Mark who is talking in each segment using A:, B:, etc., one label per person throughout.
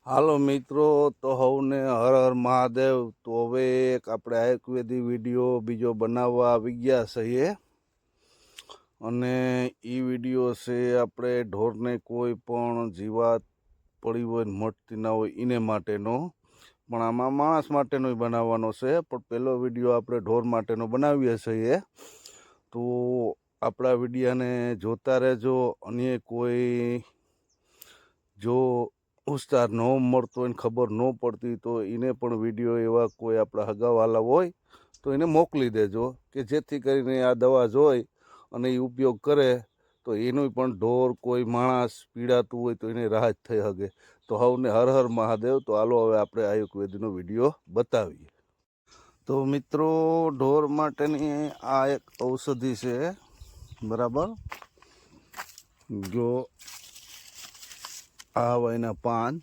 A: હાલો મિત્રો, તો હવને હર હર મહાદેવ। તો હવે એક આપણે આયુર્વેદિક વિડીયો બીજો બનાવવા આવી ગયા છીએ અને એ વિડીયો છે આપણે ઢોરને કોઈ પણ જીવાત પડી હોય મટતી ના હોય એને માટેનો, પણ આમાં માણસ માટેનો બનાવવાનો છે। પણ પહેલો વિડીયો આપણે ઢોર માટેનો બનાવીએ છીએ, તો આપણા વિડીયાને જોતા રહેજો। અને કોઈ જો વિસ્તાર ન મળતો હોય, ખબર ન પડતી તો એને પણ વિડીયો એવા કોઈ આપણા હગાવાલા હોય તો એને મોકલી દેજો, કે જેથી કરીને આ દવા જોઈ અને એ ઉપયોગ કરે તો એનું પણ ઢોર કોઈ માણસ પીડાતું હોય તો એને રાહત થઈ શકે। તો હવને હર હર મહાદેવ। તો હાલો હવે આપણે આયુર્વેદનો વિડીયો બતાવીએ। તો મિત્રો, ઢોર માટેની આ એક ઔષધિ છે, બરાબર। જો આ હોય એના પાન,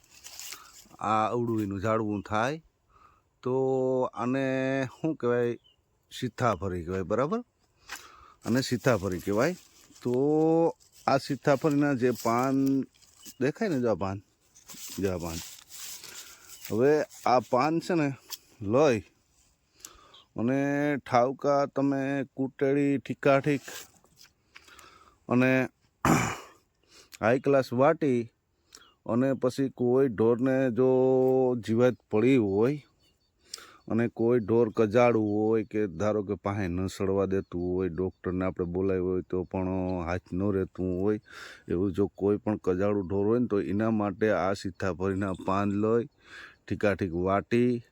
A: આ અવળું એનું ઝાડવું થાય તો આને શું કહેવાય, સીતાફળી કહેવાય, બરાબર। અને સીતાફળી કહેવાય। તો આ સીતાફળીના જે પાન દેખાય ને, જો આ પાન, જો આ પાન, હવે આ પાન છે ને લઈ અને ઠાવકા તમે કૂટેડી ઠીકાઠીક અને હાઈ ક્લાસ વાટી અને પછી કોઈ ઢોરને જો જીવાત પડી હોય અને કોઈ ઢોર કજાડવું હોય, કે ધારો કે પાસે ન સડવા દેતું હોય, ડૉક્ટરને આપણે બોલાવ્યું હોય તો પણ હાથ ન રહેતું હોય, એવું જો કોઈ પણ કજાડું ઢોર હોય ને તો એના માટે આ સીતાફળીના પાન લઈ ઠીકાઠીક વાટી,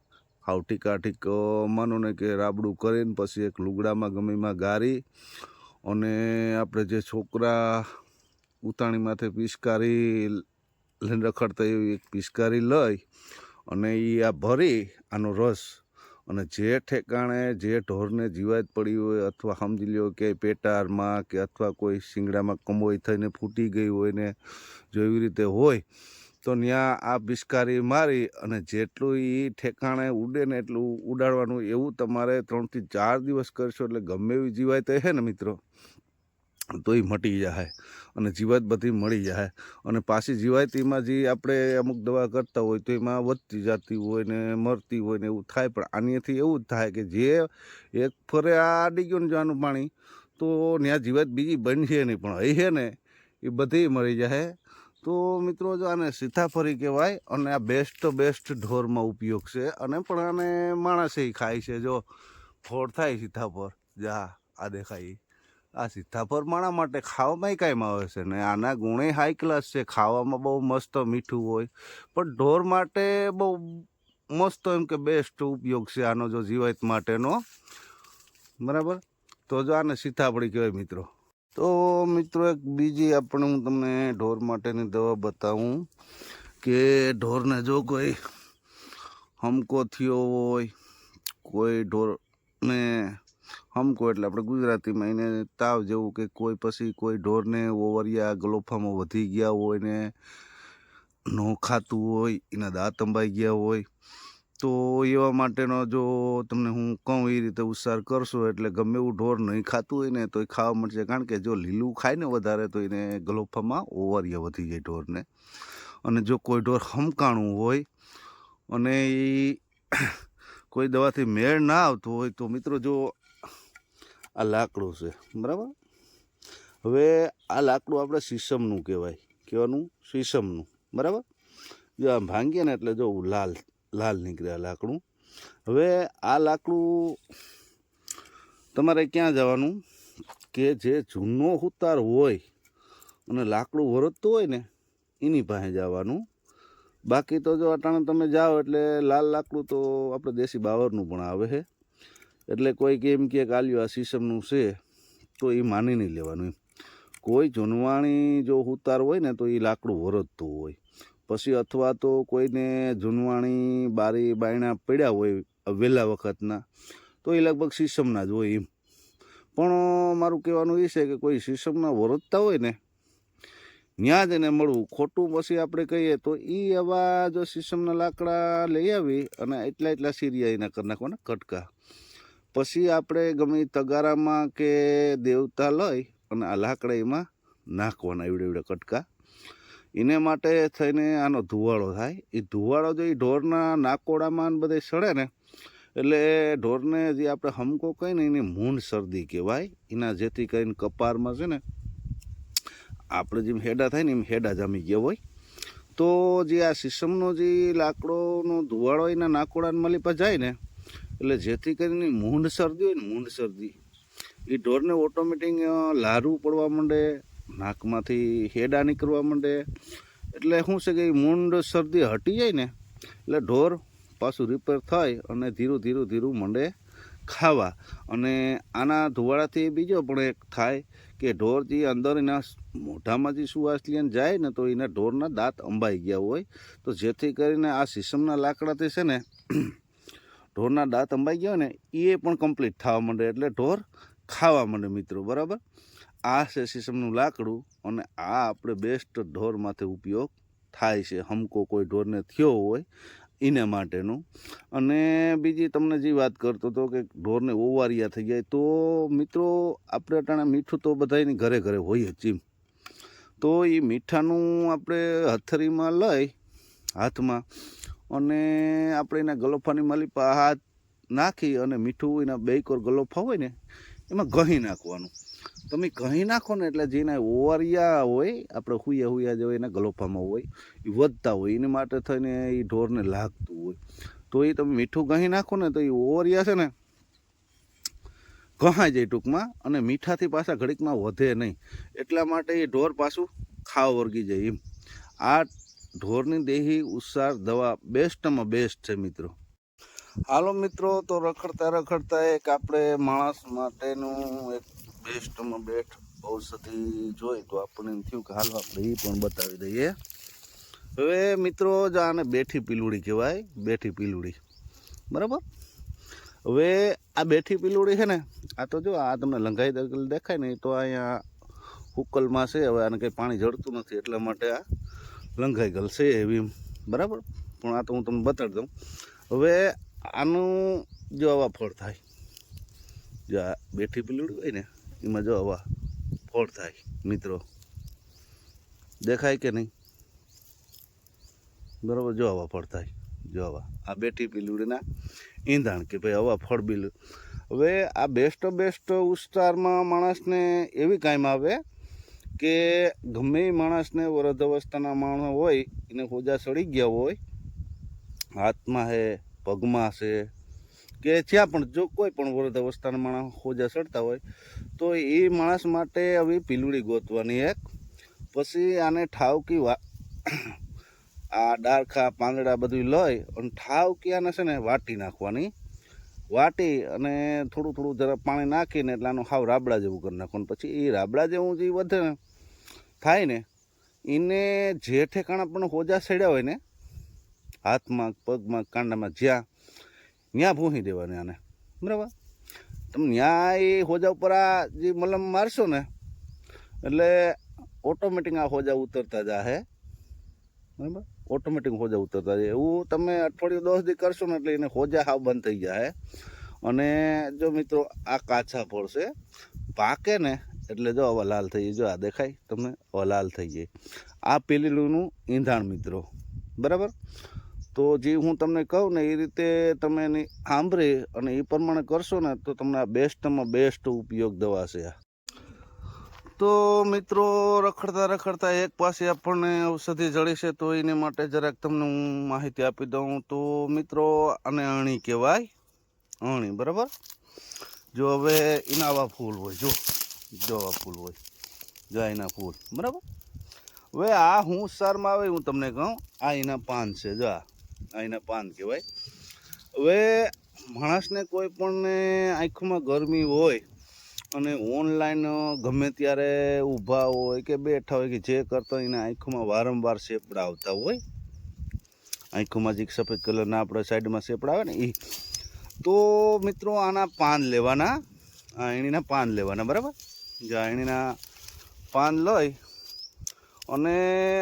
A: હાવ ઠીકાઠીક માનો ને કે રાબડું કરીને પછી એક લુગડામાં ગમીમાં ગારી અને આપણે જે છોકરા ઉતાણી માથે પિચકારી લઈને રખડતા એવી એક પિચકારી લઈ અને એ આ ભરી આનો રસ, અને જે ઠેકાણે જે ઢોરને જીવાત પડી હોય અથવા સમજી લ્યો કે પેટારમાં કે અથવા કોઈ શિંગડામાં કમોઈ થઈને ફૂટી ગઈ હોય ને જો એવી રીતે હોય તો ત્યાં આ પિચકારી મારી અને જેટલું એ ઠેકાણે ઉડે ને એટલું ઉડાડવાનું। એવું તમારે 3 થી 4 દિવસ કરશો એટલે ગમે એવી જીવાત છે ને મિત્રો, તો એ મટી જાય અને જીવાત બધી મળી જાય। અને પાછી જીવાતીમાં જે આપણે અમુક દવા કરતા હોય તો એમાં વધતી જતી હોય ને મરતી હોય ને એવું થાય, પણ આનીથી એવું જ થાય કે જે એક ફરે આ આડી ગયું ને જવાનું પાણી તો ત્યાં જીવાત બીજી બનશે નહીં, પણ અહીં છે ને એ બધી મરી જાય। તો મિત્રો, જો આને સીતાફળી કહેવાય અને આ બેસ્ટ ઢોરમાં ઉપયોગ છે, અને પણ આને માણસે ખાય છે। જો ફળ થાય સીતાફળ, જા આ દેખાય, આ સીતાફળ માણા માટે ખાવામાં કાંઈ આવે છે ને આના ગુણે હાઈ ક્લાસ છે, ખાવામાં બહુ મસ્ત મીઠું હોય, પણ ઢોર માટે બહુ મસ્ત એમ કે બેસ્ટ ઉપયોગ છે આનો જો જીવાત માટેનો, બરાબર। તો જો આને સીતાફળી કહેવાય મિત્રો। તો મિત્રો, એક બીજી આપણે હું તમને ઢોર માટેની દવા બતાવું કે ઢોરને જો કોઈ હમકો થયો હોય, કોઈ ઢોરને હમકો એટલે આપણે ગુજરાતીમાં એને તાવ જેવું, કે કોઈ પછી કોઈ ઢોરને ઓવરિયા ગલોફામાં વધી ગયા હોય ને ન ખાતું હોય, એના દાંત અંબાઈ ગયા હોય, તો એવા માટેનો જો તમને હું કહું એ રીતે ઉચ્ચાર કરશો એટલે ગમે એવું ઢોર નહીં ખાતું હોય ને તો એ ખાવા મળશે। કારણ કે જો લીલું ખાય ને વધારે તો એને ગલોફામાં ઓવરિયા વધી જાય ઢોરને। અને જો કોઈ ઢોર હમકાણું હોય અને એ કોઈ દવાથી મેળ ના આવતો હોય તો મિત્રો, જો આ લાકડું છે, બરાબર। હવે આ લાકડું આપણે શીશમનું કહેવાય, કહેવાનું શીશમનું, બરાબર। જો આમ ભાંગીએ ને એટલે જો લાલ નીકળે આ લાકડું। હવે આ લાકડું તમારે ક્યાં જવાનું કે જે જૂનો ઉતાર હોય અને લાકડું વરસતું હોય ને એની પાસે જવાનું। બાકી તો જો અટાણે તમે જાઓ એટલે લાલ લાકડું તો આપણે દેશી બાવરનું પણ આવે છે, એટલે કોઈ એમ કે આલ્યો આ શીશમનું છે તો એ માની નહીં લેવાનું એમ। કોઈ જૂનવાણી જો ઉતાર હોય ને તો એ લાકડું વરસતું હોય, પછી અથવા તો કોઈને જૂનવાણી બારી બાયણા પડ્યા હોય વહેલા વખતના તો એ લગભગ શીશમના જ હોય એમ। પણ મારું કહેવાનું એ છે કે કોઈ શીશમના વરસતા હોય ને ત્યાં જ એને મળવું ખોટું। પછી આપણે કહીએ તો એ આવા જો શીશમના લાકડા લઈ આવી અને એટલા સીરિયા એના કરી નાખવાના કટકા, પછી આપણે ગમે તગારામાં કે દેવતા લઈ અને આ લાકડા એમાં નાખવાના એવડે કટકા, એને માટે થઈને આનો ધુવાળો થાય. એ ધુવાળો જો એ ઢોરના નાકોડામાં બધે સડે ને એટલે ઢોરને જે આપણે હમકો કહીએ ને એની મૂંઢ શરદી કહેવાય. એના જેથી કરીને કપારમાં છે ને આપણે જેમ હેડા થાય ને એમ હેડા જામી ગયા હોય. તો જે આ સીસમનો જે લાકડોનો ધુવાળો એના નાકોડાને મલીપા જાય ને એટલે જેથી કરીને મૂંઢ શરદી હોય ને મૂંઢ શરદી એ ઢોરને ઓટોમેટિક લારું પડવા માંડે, નાકમાંથી હેડા નીકળવા માંડે. એટલે શું છે કે મૂંઢ શરદી હટી જાય ને એટલે ઢોર પાછું રિપેર થાય અને ધીરું મંડે ખાવા. અને આના ધુવાળાથી બીજો પણ એક થાય કે ઢોર જે અંદર એના મોઢામાં જે સુવાસ લઈને જાય ને તો એના ઢોરના દાંત અંબાઈ ગયા હોય. તો જેથી કરીને આ સીસમના લાકડાથી છે ને ઢોરના દાંત અંબાઈ ગયા હોય ને એ પણ કમ્પ્લીટ થવા માંડે એટલે ઢોર ખાવા માંડે મિત્રો. બરાબર, આ છે સીસમનું લાકડું અને આ આપણે બેસ્ટ ઢોર માથે ઉપયોગ થાય છે. હમકો કોઈ ઢોરને થયો હોય એને માટેનું. અને બીજી તમને જે વાત કરતો હતો કે ઢોરને ઓવારિયા થઈ જાય તો મિત્રો આપણે અટાણે મીઠું તો બધાની ઘરે ઘરે હોય જ એમ. તો એ મીઠાનું આપણે હથેળીમાં લઈ હાથમાં અને આપણે એના ગલોફાની માલિપા હાથ નાખી અને મીઠું એના બે કોર ગલોફા હોય ને એમાં ઘહી નાખવાનું. તમે ઘહી નાખો ને એટલે જેના ઓવારિયા હોય આપણે હુયા જે હોય એના ગલોફામાં હોય એ વધતા હોય એને માટે થઈને એ ઢોરને લાગતું હોય. તો એ તમે મીઠું ઘહી નાખો ને તો એ ઓવરિયા છે ને ઘહાઈ જાય ટૂંકમાં અને મીઠાથી પાછા ઘડીકમાં વધે નહીં. એટલા માટે એ ઢોર પાછું ખાવ વર્ગી જાય એમ. આ ઢોરની દેહી ઉસાર દવા બેસ્ટમાં બેસ્ટ છે મિત્રો. હાલો મિત્રો, તો રખડતા એક આપણે માણસ માટેનું એક બેસ્ટમાં બેસ્ટ ઔષધિ જોઈ તો આપણને એમ થયું કે હાલો આપણે એ પણ બતાવી દઈએ. હવે મિત્રો જ આને બેઠી પીલુડી કહેવાય, બેઠી પીલુડી. બરાબર, હવે આ બેઠી પીલુડી છે ને આ તો જો આ તમને લંઘાઈ દેખાય ને તો અહીંયા હુકલમાં છે. હવે આને કંઈ પાણી જળતું નથી એટલા માટે આ લંઘાઈ ગયેલ છે એવી. બરાબર, પણ આ તો હું તમને બતાડી દઉં. હવે આનું જો આવા ફળ થાય, જો આ બેઠી પીલુડી હોય ને એમાં જો આવા ફળ થાય મિત્રો, દેખાય કે નહીં? બરાબર, જો આવા ફળ થાય, જો આવા આ બેઠી પીલુડીના ઈંધાણ કે ભાઈ આવા ફળ બિલ. હવે આ બેસ્ટ ઉસ્તારમાં માણસને એવી કામ આવે કે ગમે એ માણસને વૃદ્ધ અવસ્થાના માણસ હોય એને હોજા સડી ગયા હોય, હાથમાં છે, પગમાં છે કે જ્યાં પણ જો કોઈ પણ વૃદ્ધ અવસ્થાના માણસ હોજા સડતા હોય તો એ માણસ માટે આવી પીલુડી ગોતવાની એક. પછી આને ઠાવકી આ ડાળખા પાંદડા બધું લઈ અને ઠાવકી આને છે ને વાટી નાખવાની. વાટી અને થોડું જરા પાણી નાખીને એટલે આનું હાવ રાબડા જેવું કરી નાખવાનું. પછી એ રાબડા જેવું જે વધે ને થાય ને એને જે ઠેકાણા પણ હોજા સડ્યા હોય ને હાથમાં, પગમાં, કાંડામાં ત્યાં ભૂંસી દેવાની આને. બરાબર, તમે ત્યાં એ હોજા ઉપર આ જે મલમ મારશો ને એટલે ઓટોમેટિક આ હોજા ઉતરતા જાહે. બરાબર, ઓટોમેટિક હોજા ઉતરતા જાય. એવું તમે અઠવાડિયું 10 દી કરશો ને એટલે એને હોજા હાવ બંધ થઈ જાય. અને જો મિત્રો આ કાચા ફળ છે, પાકે ને એટલે જો આવા લાલ થઈ જાય. જો આ દેખાય તમને આવા લાલ થઈ જાય. આ પીલીનું ઈંધાણ મિત્રો. બરાબર, તો જે હું તમને કહું ને એ રીતે તમે એની સાંભળી અને એ પ્રમાણે કરશો ને તો તમને આ બેસ્ટમાં બેસ્ટ ઉપયોગ દવા છે. તો મિત્રો રખડતા એક પાસે આપણને ઔષધિ જડી છે તો એને માટે જરાક તમને હું માહિતી આપી દઉં. તો મિત્રો આને અણી કહેવાય, અણી. બરાબર, જો હવે એના આવા ફૂલ હોય, જો આવા ફૂલ હોય, જો એના ફૂલ. બરાબર, હવે આ હું સારમાં આવે હું તમને કહું, આ એના પાન છે. જો આ એના પાન કહેવાય. હવે માણસને કોઈ પણને આંખમાં ગરમી હોય અને ઓનલાઈન ગમે ત્યારે ઊભા હોય કે બેઠા હોય કે જે કરતા હોય એના આંખોમાં વારંવાર શેપડા આવતા હોય, આંખોમાં જે સફેદ કલરના આપણે સાઈડમાં શેપડા આવે ને એ. તો મિત્રો આના પાન લેવાના, આ એણીના પાન લેવાના. બરાબર, જે એણીના પાન લઈ અને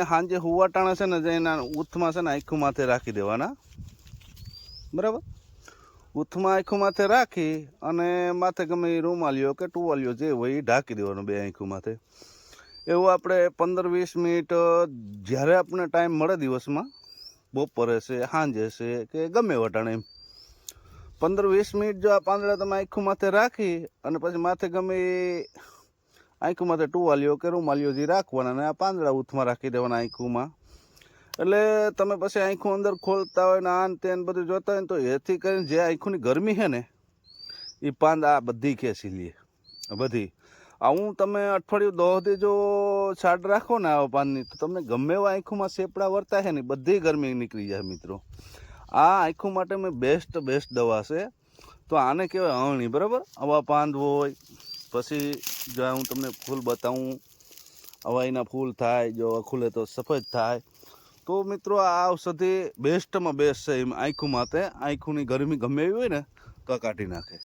A: સાંજે હુવાટાણા છે ને જે એના ઉથમાં છે ને આંખો માથે રાખી દેવાના. બરાબર, ઉથમાં આંખો માથે રાખી અને માથે ગમે એ રૂમાલીઓ કે ટુવાલીઓ જે હોય એ ઢાંકી દેવાનું બે આંખો માથે. એવું આપણે 15-20 મિનિટ જ્યારે આપણને ટાઈમ મળે દિવસમાં, બપોરે છે, સાંજે છે કે ગમે વટાણે એમ 15-20 મિનિટ જો આ પાંદડા તમે આખું માથે રાખી અને પછી માથે ગમે આખું માથે ટુવાલીઓ કે રૂમાલીઓ જે રાખવાના અને આ પાંદડા ઉથમાં રાખી દેવાના આખુંમાં. એટલે તમે પછી આખું અંદર ખોલતા હોય ને આન તેન બધું જોતા હોય ને તો એથી કરીને જે આખુંની ગરમી છે ને એ પાંદા આ બધી ખેંચી લે બધી. આવું તમે અઠવાડિયું 10 દી જો છાડ રાખો ને આવા પાનની તો તમને ગમે એવા આંખોમાં શેપડા વર્તા છે ને બધી ગરમી નીકળી જાય મિત્રો. આ આંખો માટે મેં બેસ્ટ દવા છે. તો આને કહેવાય અળણી, બરાબર. આવા પાંદ હોય પછી જો હું તમને ફૂલ બતાવું, આવા એના ફૂલ થાય, જો ખુલે તો સફેદ થાય. તો મિત્રો આ ઔષધિ બેસ્ટમાં બેસ્ટ છે એમ આંખો માટે. આંખોની ગરમી ગમે એવી હોય ને તો કાઢી નાખે.